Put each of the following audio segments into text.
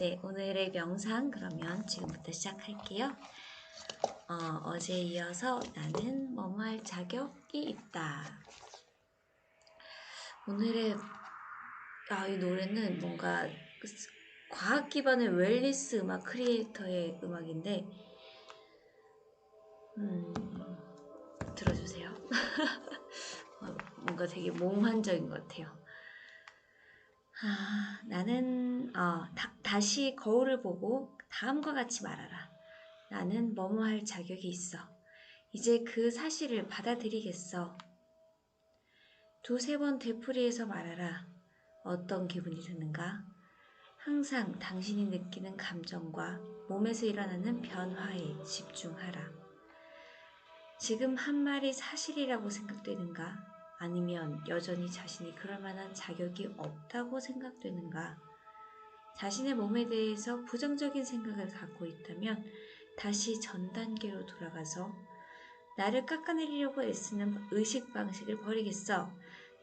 네, 오늘의 명상 그러면 지금부터 시작할게요. 어제에 이어서 나는 뭐뭐 할 자격이 있다. 오늘의 이 노래는 뭔가 과학 기반의 웰니스 음악 크리에이터의 음악인데 들어주세요. 뭔가 되게 몽환적인 것 같아요. 나는 다시 거울을 보고 다음과 같이 말하라. 나는 뭐뭐 할 자격이 있어. 이제 그 사실을 받아들이겠어. 두세 번 되풀이해서 말하라. 어떤 기분이 드는가? 항상 당신이 느끼는 감정과 몸에서 일어나는 변화에 집중하라. 지금 한 말이 사실이라고 생각되는가? 아니면 여전히 자신이 그럴 만한 자격이 없다고 생각되는가? 자신의 몸에 대해서 부정적인 생각을 갖고 있다면 다시 전 단계로 돌아가서 나를 깎아내리려고 애쓰는 의식 방식을 버리겠어.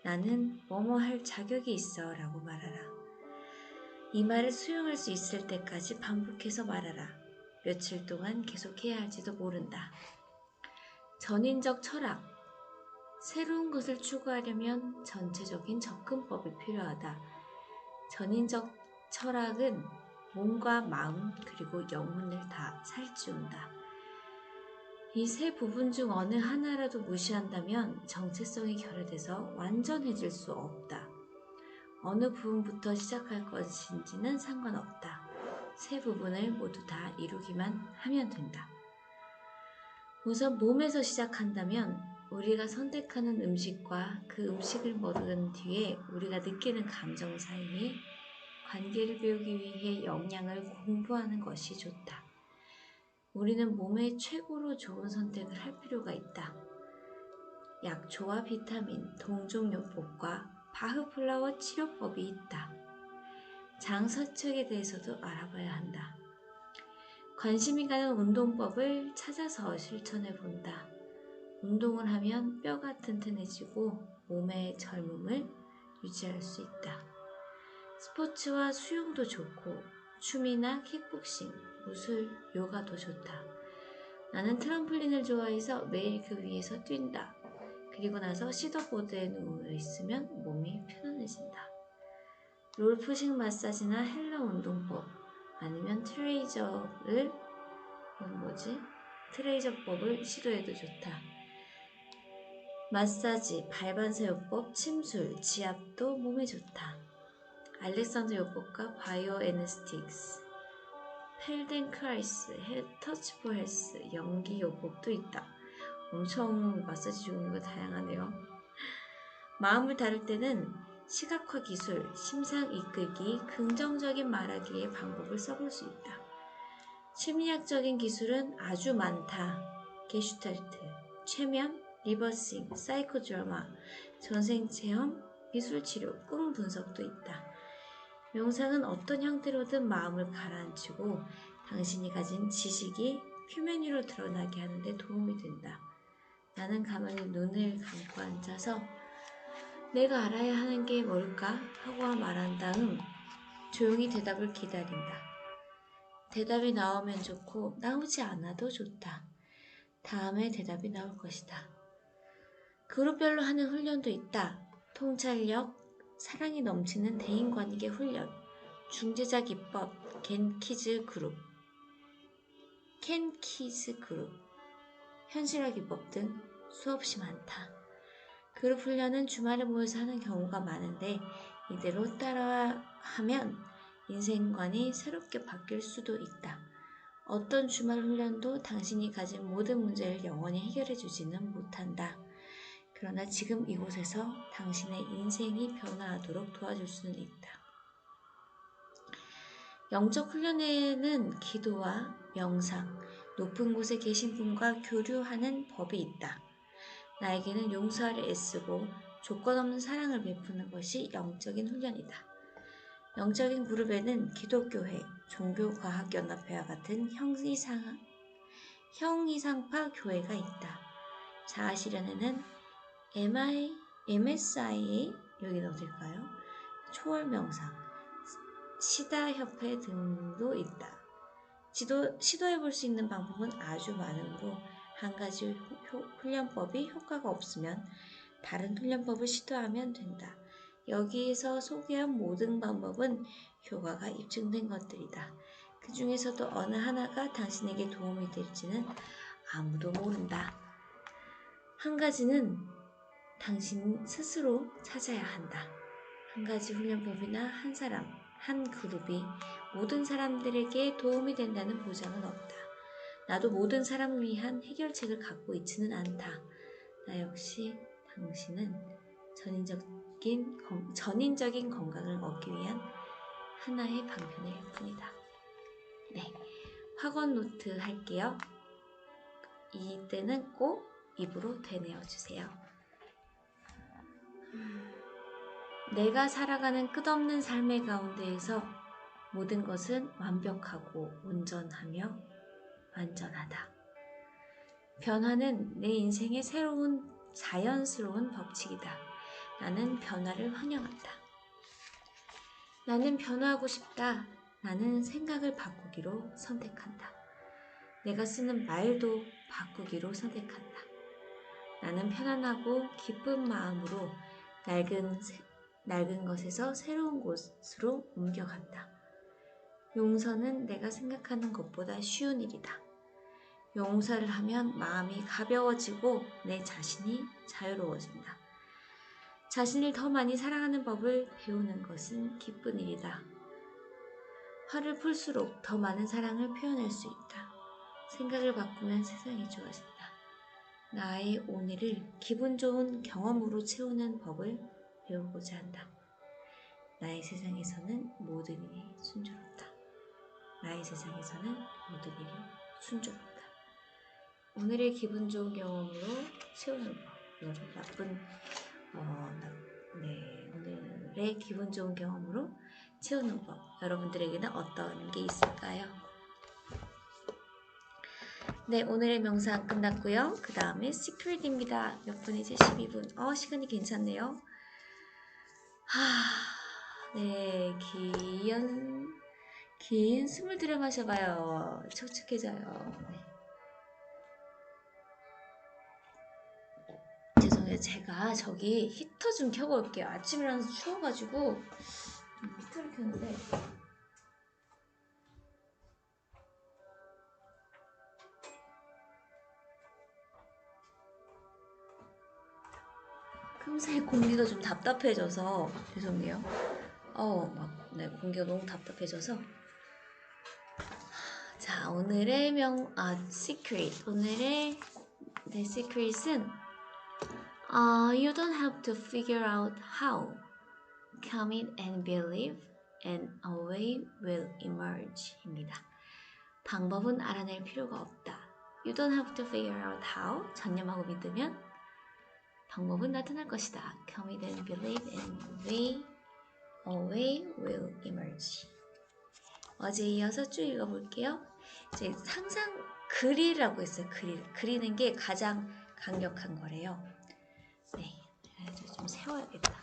나는 뭐뭐 할 자격이 있어 라고 말하라. 이 말을 수용할 수 있을 때까지 반복해서 말하라. 며칠 동안 계속해야 할지도 모른다. 전인적 철학. 새로운 것을 추구하려면 전체적인 접근법이 필요하다. 전인적 철학은 몸과 마음 그리고 영혼을 다 살찌운다. 이 세 부분 중 어느 하나라도 무시한다면 정체성이 결여돼서 완전해질 수 없다. 어느 부분부터 시작할 것인지는 상관없다. 세 부분을 모두 다 이루기만 하면 된다. 우선 몸에서 시작한다면 우리가 선택하는 음식과 그 음식을 먹은 뒤에 우리가 느끼는 감정 사이에 관계를 배우기 위해 영양을 공부하는 것이 좋다. 우리는 몸에 최고로 좋은 선택을 할 필요가 있다. 약초와 비타민, 동종요법과 바흐플라워 치료법이 있다. 장서책에 대해서도 알아봐야 한다. 관심이 가는 운동법을 찾아서 실천해 본다. 운동을 하면 뼈가 튼튼해지고 몸의 젊음을 유지할 수 있다. 스포츠와 수영도 좋고 춤이나 킥복싱, 무술, 요가도 좋다. 나는 트램플린을 좋아해서 매일 그 위에서 뛴다. 그리고 나서 시더보드에 누워 있으면 몸이 편안해진다. 롤프식 마사지나 헬러 운동법 아니면 트레이저법을 시도해도 좋다. 마사지, 발반사요법, 침술, 지압도 몸에 좋다. 알렉산더 요법과 바이오 에너스틱스, 펠덴크라이스, 터치포 헬스, 연기 요법도 있다. 엄청 마사지 종류가 다양하네요. 마음을 다룰 때는 시각화 기술, 심상 이끌기, 긍정적인 말하기의 방법을 써볼 수 있다. 심리학적인 기술은 아주 많다. 게슈탈트, 최면, 리버싱, 사이코 드라마, 전생체험, 미술치료, 꿈 분석도 있다. 명상은 어떤 형태로든 마음을 가라앉히고 당신이 가진 지식이 표면 위로 드러나게 하는데 도움이 된다. 나는 가만히 눈을 감고 앉아서 내가 알아야 하는 게 뭘까 하고 말한 다음 조용히 대답을 기다린다. 대답이 나오면 좋고 나오지 않아도 좋다. 다음에 대답이 나올 것이다. 그룹별로 하는 훈련도 있다. 통찰력, 사랑이 넘치는 대인관계 훈련, 중재자 기법, 캔키즈 그룹, 현실화 기법 등 수없이 많다. 그룹 훈련은 주말에 모여서 하는 경우가 많은데 이대로 따라하면 인생관이 새롭게 바뀔 수도 있다. 어떤 주말 훈련도 당신이 가진 모든 문제를 영원히 해결해주지는 못한다. 그러나 지금 이곳에서 당신의 인생이 변화하도록 도와줄 수는 있다. 영적 훈련에는 기도와 명상, 높은 곳에 계신 분과 교류하는 법이 있다. 나에게는 용서하려 애쓰고 조건 없는 사랑을 베푸는 것이 영적인 훈련이다. 영적인 그룹에는 기독교회, 종교과학연합회와 같은 형이상파 교회가 있다. 자아실현에는 MSIA, 여기는 어딜까요? 초월명상, 시다협회 등도 있다. 시도해볼 수 있는 방법은 아주 많으므로 한 가지 훈련법이 효과가 없으면 다른 훈련법을 시도하면 된다. 여기에서 소개한 모든 방법은 효과가 입증된 것들이다. 그 중에서도 어느 하나가 당신에게 도움이 될지는 아무도 모른다. 한 가지는 당신 스스로 찾아야 한다. 한 가지 훈련법이나 한 사람, 한 그룹이 모든 사람들에게 도움이 된다는 보장은 없다. 나도 모든 사람을 위한 해결책을 갖고 있지는 않다. 나 역시 당신은 전인적인 건강을 얻기 위한 하나의 방편일 뿐이다. 네, 확언 노트 할게요. 이때는 꼭 입으로 되뇌어주세요. 내가 살아가는 끝없는 삶의 가운데에서 모든 것은 완벽하고 온전하며 완전하다. 변화는 내 인생의 새로운 자연스러운 법칙이다. 나는 변화를 환영한다. 나는 변화하고 싶다. 나는 생각을 바꾸기로 선택한다. 내가 쓰는 말도 바꾸기로 선택한다. 나는 편안하고 기쁜 마음으로 낡은 것에서 새로운 곳으로 옮겨간다. 용서는 내가 생각하는 것보다 쉬운 일이다. 용서를 하면 마음이 가벼워지고 내 자신이 자유로워진다. 자신을 더 많이 사랑하는 법을 배우는 것은 기쁜 일이다. 화를 풀수록 더 많은 사랑을 표현할 수 있다. 생각을 바꾸면 세상이 좋아진다. 나의 오늘을 기분 좋은 경험으로 채우는 법을 배우고자 한다. 나의 세상에서는 모든 일이 순조롭다. 나의 세상에서는 모든 일이 순조롭다. 오늘의 기분 좋은 경험으로 채우는 법. 이거를 오늘의 기분 좋은 경험으로 채우는 법. 여러분들에게는 어떤 게 있을까요? 네, 오늘의 명상 끝났고요. 그 다음에 시크릿입니다. 몇 분이지? 12분. 시간이 괜찮네요. 네, 긴 숨을 들여 마셔봐요. 촉촉해져요. 네. 죄송해요. 제가 저기 히터 좀 켜고 올게요. 아침이라서 추워가지고 히터를 켰는데 금세 공기가 좀 답답해져서 죄송해요. 공기가 너무 답답해져서. 자, 오늘의 시크릿. 오늘의 시크릿은 You don't have to figure out how. Commit and believe and a way will emerge 입니다. 방법은 알아낼 필요가 없다. You don't have to figure out how. 전념하고 믿으면 방법은 나타날 것이다. Commit and believe and a way will emerge. 어제 이어서 쭉 읽어볼게요. 이제 항상 그리라고 했어요. 그리는 게 가장 강력한 거래요. 네, 좀 세워야겠다.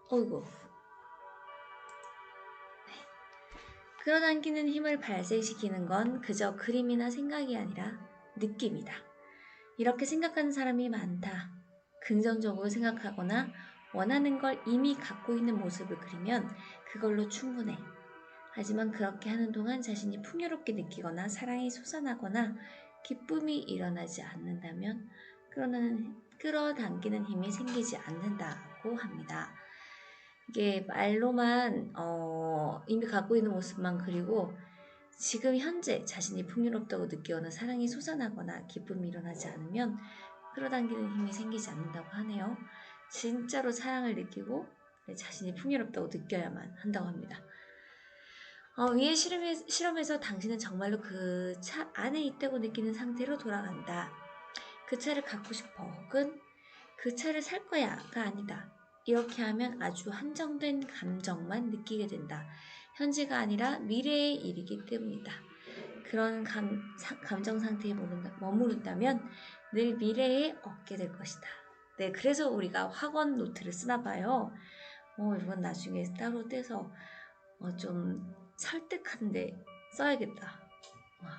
어이구. 네. 끌어당기는 힘을 발생시키는 건 그저 그림이나 생각이 아니라 느낌이다. 이렇게 생각하는 사람이 많다. 긍정적으로 생각하거나 원하는 걸 이미 갖고 있는 모습을 그리면 그걸로 충분해. 하지만 그렇게 하는 동안 자신이 풍요롭게 느끼거나 사랑이 솟아나거나 기쁨이 일어나지 않는다면 끌어당기는 힘이 생기지 않는다고 합니다. 이게 말로만 이미 갖고 있는 모습만 그리고 지금 현재 자신이 풍요롭다고 느끼거나 사랑이 솟아나거나 기쁨이 일어나지 않으면 끌어당기는 힘이 생기지 않는다고 하네요. 진짜로 사랑을 느끼고 자신이 풍요롭다고 느껴야만 한다고 합니다. 위의 실험에서 당신은 정말로 그 차 안에 있다고 느끼는 상태로 돌아간다. 그 차를 갖고 싶어 혹은 그 차를 살 거야가 아니다. 이렇게 하면 아주 한정된 감정만 느끼게 된다. 현재가 아니라 미래의 일이기 때문이다. 그런 감정 상태에 머무른다면 늘 미래에 얻게 될 것이다. 네, 그래서 우리가 확언 노트를 쓰나 봐요. 이건 나중에 따로 떼서 좀 설득한데 써야겠다. 와,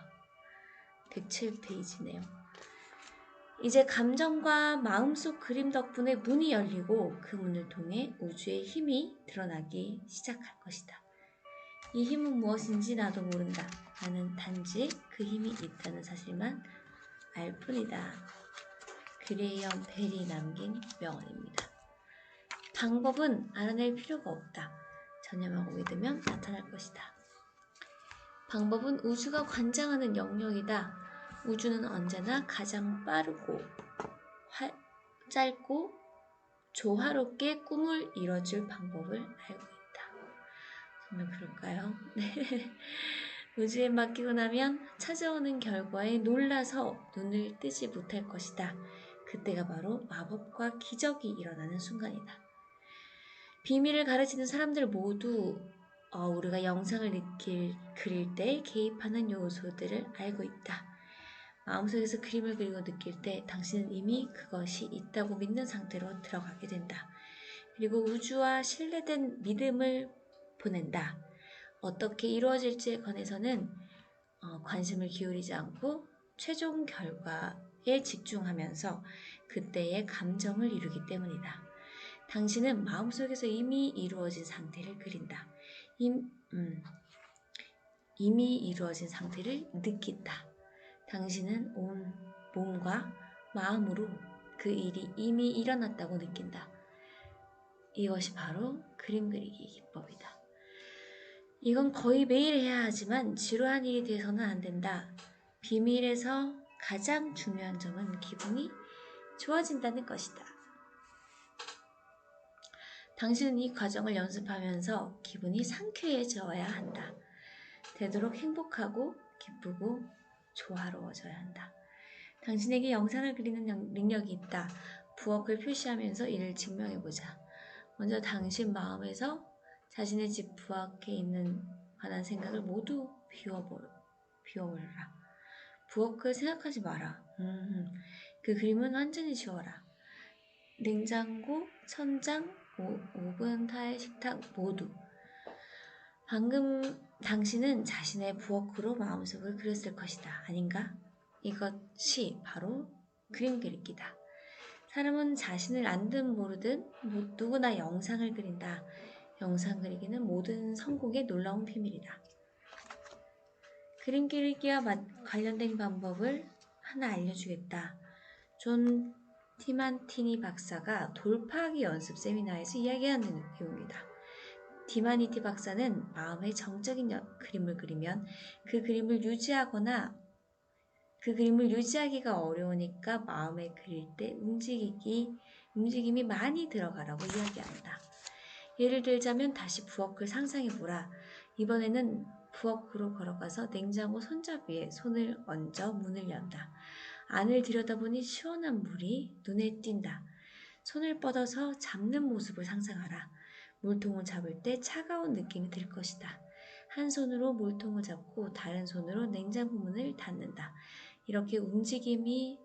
107페이지네요. 이제 감정과 마음속 그림 덕분에 문이 열리고 그 문을 통해 우주의 힘이 드러나기 시작할 것이다. 이 힘은 무엇인지 나도 모른다. 나는 단지 그 힘이 있다는 사실만 알 뿐이다. 그레이엄 벨이 남긴 명언입니다. 방법은 알아낼 필요가 없다. 전념하고 믿으면 나타날 것이다. 방법은 우주가 관장하는 영역이다. 우주는 언제나 가장 빠르고 짧고 조화롭게 꿈을 이뤄줄 방법을 알고 있다. 정말 그럴까요? 네. 우주에 맡기고 나면 찾아오는 결과에 놀라서 눈을 뜨지 못할 것이다. 그때가 바로 마법과 기적이 일어나는 순간이다. 비밀을 가르치는 사람들 모두 우리가 영상을 그릴 때 개입하는 요소들을 알고 있다. 마음속에서 그림을 그리고 느낄 때 당신은 이미 그것이 있다고 믿는 상태로 들어가게 된다. 그리고 우주와 신뢰된 믿음을 보낸다. 어떻게 이루어질지에 관해서는 관심을 기울이지 않고 최종 결과에 집중하면서 그때의 감정을 이루기 때문이다. 당신은 마음속에서 이미 이루어진 상태를 그린다. 이미 이루어진 상태를 느낀다. 당신은 온 몸과 마음으로 그 일이 이미 일어났다고 느낀다. 이것이 바로 그림 그리기 기법이다. 이건 거의 매일 해야 하지만 지루한 일이 돼서는 안 된다. 비밀에서 가장 중요한 점은 기분이 좋아진다는 것이다. 당신은 이 과정을 연습하면서 기분이 상쾌해져야 한다. 되도록 행복하고 기쁘고 조화로워져야 한다. 당신에게 영상을 그리는 능력이 있다. 부엌을 표시하면서 이를 증명해보자. 먼저 당신 마음에서 자신의 집 부엌에 있는 관한 생각을 모두 비워버려라. 부엌을 생각하지 마라. 그 그림은 완전히 지워라. 냉장고, 천장, 오븐, 타일, 식탁 모두. 방금 당신은 자신의 부엌으로 마음속을 그렸을 것이다. 아닌가? 이것이 바로 그림 그리기다. 사람은 자신을 알든 모르든 누구나 영상을 그린다. 영상 그리기는 모든 성공의 놀라운 비밀이다. 그림 그리기와 관련된 방법을 하나 알려주겠다. 존 디만티니 박사가 돌파하기 연습 세미나에서 이야기하는 내용이다. 디마니티 박사는 마음의 정적인 그림을 그리면 그 그림을 유지하기가 어려우니까 마음에 그릴 때 움직임이 많이 들어가라고 이야기한다. 예를 들자면 다시 부엌을 상상해보라. 이번에는 부엌으로 걸어가서 냉장고 손잡이에 손을 얹어 문을 연다. 안을 들여다보니 시원한 물이 눈에 띈다. 손을 뻗어서 잡는 모습을 상상하라. 물통을 잡을 때 차가운 느낌이 들 것이다. 한 손으로 물통을 잡고 다른 손으로 냉장고 문을 닫는다. 이렇게 움직임이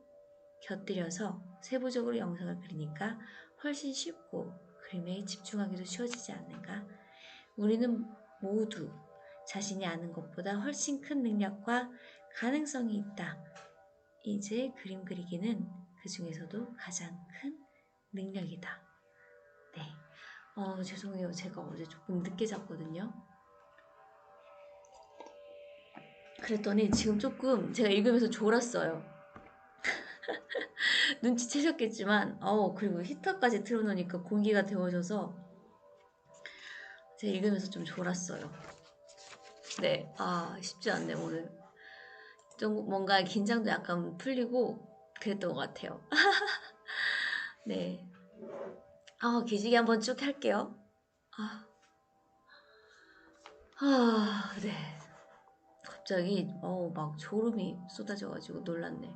곁들여서 세부적으로 영상을 그리니까 훨씬 쉽고 그림에 집중하기도 쉬워지지 않는가? 우리는 모두 자신이 아는 것보다 훨씬 큰 능력과 가능성이 있다. 이제 그림 그리기는 그 중에서도 가장 큰 능력이다. 네. 죄송해요. 제가 어제 조금 늦게 잤거든요. 그랬더니 지금 조금 제가 읽으면서 졸았어요. 눈치채셨겠지만 그리고 히터까지 틀어놓으니까 공기가 데워져서 제가 읽으면서 좀 졸았어요. 네, 쉽지 않네 오늘. 좀 뭔가 긴장도 약간 풀리고 그랬던 것 같아요. 네. 기지개 한번 쭉 할게요. 네. 갑자기 막 졸음이 쏟아져가지고 놀랐네.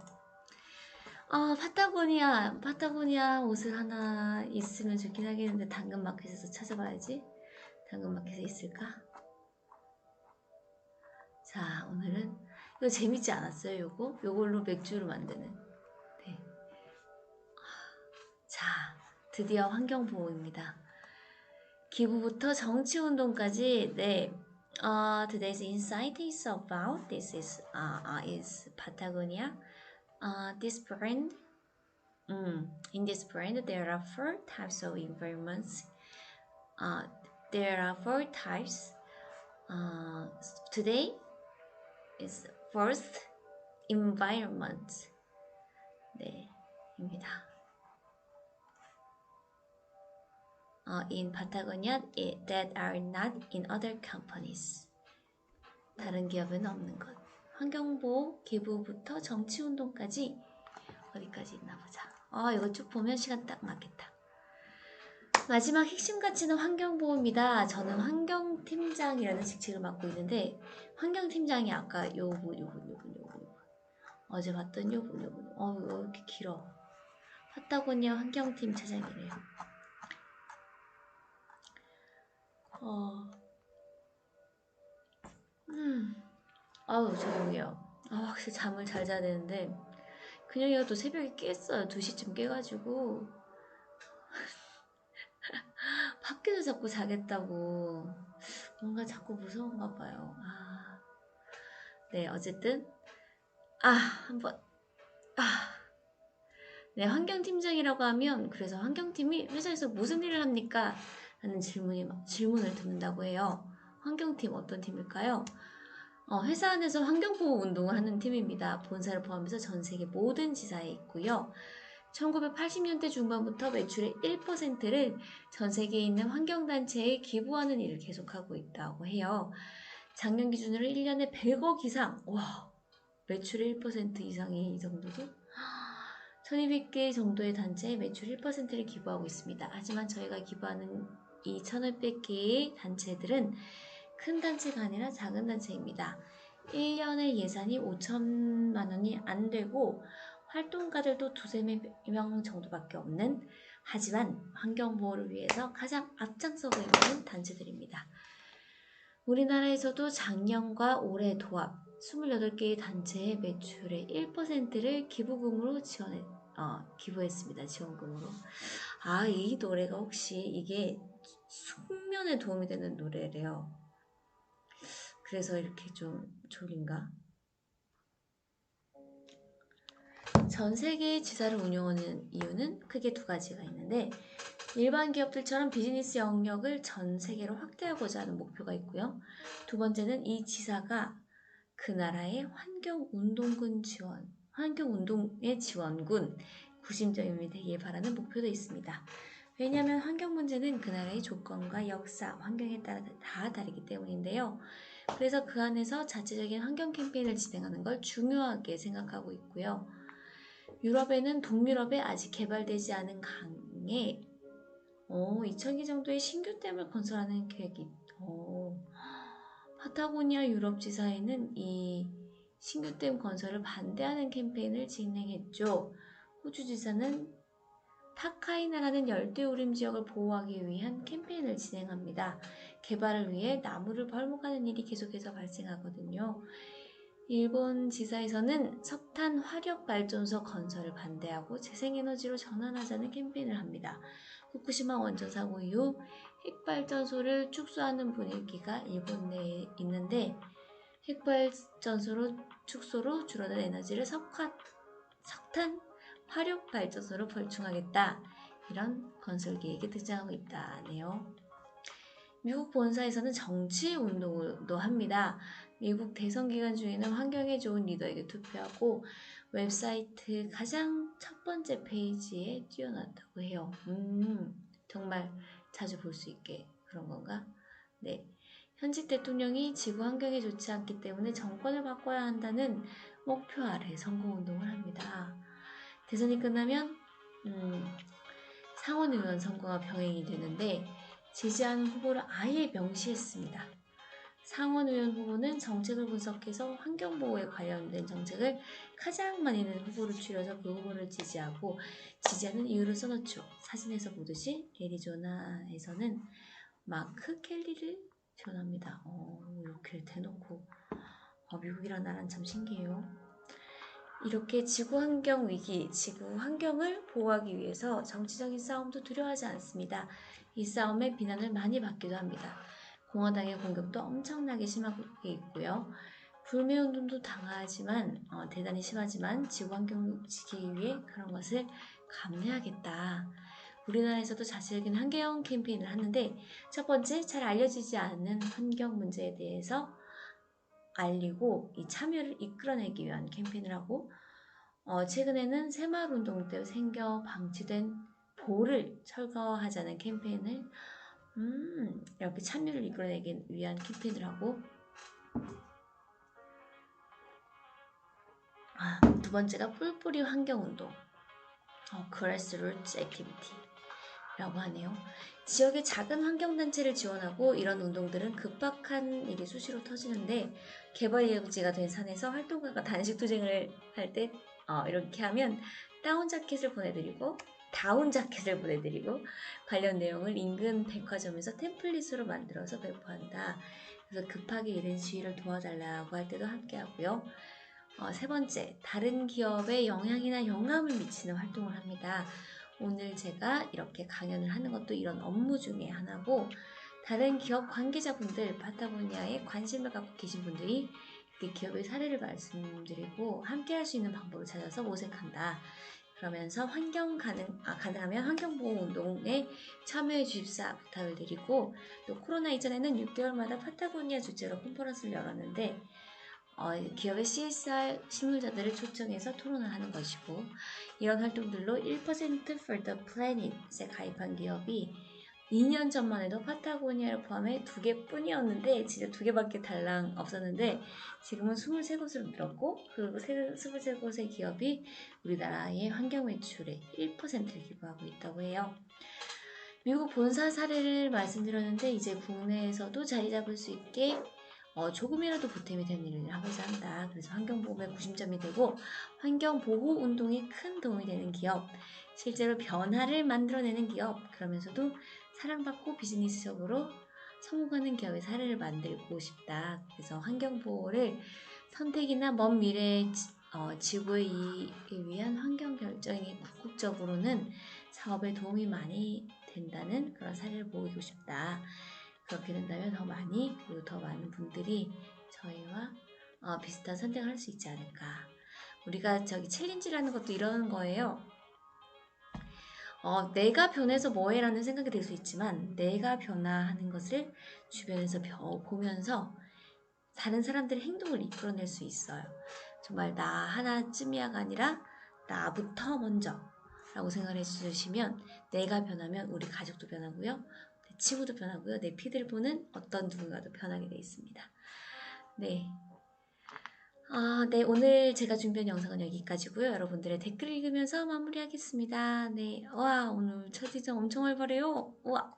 파타고니아 옷을 하나 있으면 좋긴 하겠는데 당근마켓에서 찾아봐야지. 당근마켓에 있을까? 자, 오늘은 이거 재밌지 않았어요? 요걸로 맥주를 만드는. 네. 자, 자, 드디어 환경보호입니다. 기부부터 정치운동까지. 네, today's insight is about this is Patagonia. This brand. In this brand, there are 4 types of environments. There are 4 types. Today is first environment. 네, 입니다. In Patagonia that are not in other companies. 다른 기업에는 없는 것. 환경보호, 기부부터 정치운동까지 어디까지 있나 보자. 이거 쭉 보면 시간 딱 맞겠다. 마지막 핵심 가치는 환경보호입니다. 저는 환경팀장이라는 직책을 맡고 있는데 환경팀장이 아까 요분 어제 봤던 요분 왜 이렇게 길어. 파타고니아 환경팀 차장이래요. 죄송해요. 확실히 잠을 잘 자야 되는데 그냥이가 또 새벽에 깼어요. 2시쯤 깨가지고 밖에서 자꾸 자겠다고. 뭔가 자꾸 무서운가 봐요. 네, 어쨌든 네, 환경팀장이라고 하면 그래서 환경팀이 회사에서 무슨 일을 합니까? 라는 질문을 듣는다고 해요. 환경팀 어떤 팀일까요? 회사 안에서 환경보호 운동을 하는 팀입니다. 본사를 포함해서 전 세계 모든 지사에 있고요. 1980년대 중반부터 매출의 1%를 전 세계에 있는 환경단체에 기부하는 일을 계속하고 있다고 해요. 작년 기준으로 1년에 100억 이상, 매출의 1% 이상이 이 정도죠? 1200개 정도의 단체에 매출 1%를 기부하고 있습니다. 하지만 저희가 기부하는 이 1500개의 단체들은 큰 단체가 아니라 작은 단체입니다. 1년의 예산이 5천만 원이 안 되고 활동가들도 2~3명 정도밖에 없는, 하지만 환경보호를 위해서 가장 앞장서고 있는 단체들입니다. 우리나라에서도 작년과 올해 도합 28개의 단체의 매출의 1%를 기부금으로 기부했습니다. 지원금으로. 이 노래가 혹시 이게 숙면에 도움이 되는 노래래요. 그래서 이렇게 좀 졸린가? 전 세계의 지사를 운영하는 이유는 크게 2가지가 있는데, 일반 기업들처럼 비즈니스 영역을 전 세계로 확대하고자 하는 목표가 있고요. 2번째는 이 지사가 그 나라의 환경운동의 지원군, 구심점이 되길 바라는 목표도 있습니다. 왜냐하면 환경 문제는 그 나라의 조건과 역사, 환경에 따라 다 다르기 때문인데요. 그래서 그 안에서 자체적인 환경 캠페인을 진행하는 걸 중요하게 생각하고 있고요. 동유럽에 아직 개발되지 않은 강에 2,000개 정도의 신규 댐을 건설하는 계획이 파타고니아 유럽 지사에는 이 신규 댐 건설을 반대하는 캠페인을 진행했죠. 호주 지사는 타카이나라는 열대우림 지역을 보호하기 위한 캠페인을 진행합니다. 개발을 위해 나무를 벌목하는 일이 계속해서 발생하거든요. 일본 지사에서는 석탄 화력발전소 건설을 반대하고 재생에너지로 전환하자는 캠페인을 합니다. 후쿠시마 원전 사고 이후 핵발전소를 축소하는 분위기가 일본 내에 있는데, 핵발전소로 축소로 줄어든 에너지를 석탄 화력발전소로 벌충하겠다. 이런 건설 계획이 등장하고 있다네요. 미국 본사에서는 정치운동도 합니다. 미국 대선 기간 중에는 환경에 좋은 리더에게 투표하고 웹사이트 가장 첫 번째 페이지에 띄워놨다고 해요. 정말 자주 볼 수 있게 그런 건가? 네. 현직 대통령이 지구 환경에 좋지 않기 때문에 정권을 바꿔야 한다는 목표 아래 선거운동을 합니다. 대선이 끝나면 상원의원 선거가 병행이 되는데 지지하는 후보를 아예 명시했습니다. 상원의원 후보는 정책을 분석해서 환경보호에 관련된 정책을 가장 많이 내는 후보를 추려서 그 후보를 지지하고 지지하는 이유를 써놓죠. 사진에서 보듯이 애리조나에서는 마크 켈리를 지원합니다. 이렇게 대놓고 미국이란 나라는 참 신기해요. 이렇게 지구 환경 위기, 지구 환경을 보호하기 위해서 정치적인 싸움도 두려워하지 않습니다. 이 싸움에 비난을 많이 받기도 합니다. 공화당의 공격도 엄청나게 심하게 있고요. 불매운동도 대단히 심하지만 지구 환경을 지키기 위해 그런 것을 감내하겠다. 우리나라에서도 자세적인 환경 캠페인을 하는데, 첫 번째, 잘 알려지지 않는 환경 문제에 대해서 알리고 이 참여를 이끌어내기 위한 캠페인을 하고, 최근에는 새마을운동 때 생겨 방치된 보를 철거하자는 캠페인을 이렇게 참여를 이끌어내기 위한 캠페인을 하고, 두 번째가 뿔뿔이 환경운동, grassroots activity라고 하네요. 지역의 작은 환경단체를 지원하고 이런 운동들은 급박한 일이 수시로 터지는데, 개발예정지가 된 산에서 활동가가 단식 투쟁을 할 때 이렇게 하면 다운 자켓을 보내드리고 관련 내용을 인근 백화점에서 템플릿으로 만들어서 배포한다. 그래서 급하게 이른 시위를 도와달라고 할 때도 함께 하고요. 세 번째, 다른 기업에 영향이나 영감을 미치는 활동을 합니다. 오늘 제가 이렇게 강연을 하는 것도 이런 업무 중에 하나고, 다른 기업 관계자분들, 파타고니아에 관심을 갖고 계신 분들이 이렇게 기업의 사례를 말씀드리고 함께 할 수 있는 방법을 찾아서 모색한다. 그러면서 가능하면 환경보호운동에 참여해 주십사 부탁을 드리고, 또 코로나 이전에는 6개월마다 파타고니아 주제로 컨퍼런스를 열었는데, 기업의 CSR 실무자들을 초청해서 토론을 하는 것이고, 이런 활동들로 1% for the planet에 가입한 기업이 2년 전만 해도 파타고니아를 포함해 2개뿐이었는데, 진짜 2개밖에 달랑 없었는데 지금은 23곳으로 늘었고, 그 23곳의 기업이 우리나라의 환경 매출의 1%를 기부하고 있다고 해요. 미국 본사 사례를 말씀드렸는데, 이제 국내에서도 자리 잡을 수 있게 조금이라도 보탬이 되는 일을 하고자 한다. 그래서 환경보호에 구심점이 되고 환경보호 운동에 큰 도움이 되는 기업, 실제로 변화를 만들어내는 기업, 그러면서도 사랑받고 비즈니스적으로 성공하는 기업의 사례를 만들고 싶다. 그래서 환경보호를 선택이나 먼 미래의 지구의 이익을 위한 환경 결정이 궁극적으로는 사업에 도움이 많이 된다는 그런 사례를 보이고 싶다. 그렇게 된다면 더 많은 분들이 저희와 비슷한 선택을 할 수 있지 않을까. 우리가 챌린지라는 것도 이러는 거예요. 내가 변해서 뭐해라는 생각이 들 수 있지만, 내가 변화하는 것을 주변에서 보면서 다른 사람들의 행동을 이끌어낼 수 있어요. 정말 나 하나쯤이야가 아니라 나부터 먼저 라고 생각을 해주시면, 내가 변하면 우리 가족도 변하고요, 내 친구도 변하고요, 내 피드를 보는 어떤 누군가도 변하게 되어 있습니다. 네. 네, 오늘 제가 준비한 영상은 여기까지고요. 여러분들의 댓글 읽으면서 마무리하겠습니다. 네, 와, 오늘 첫 인상 엄청 활발해요. 와.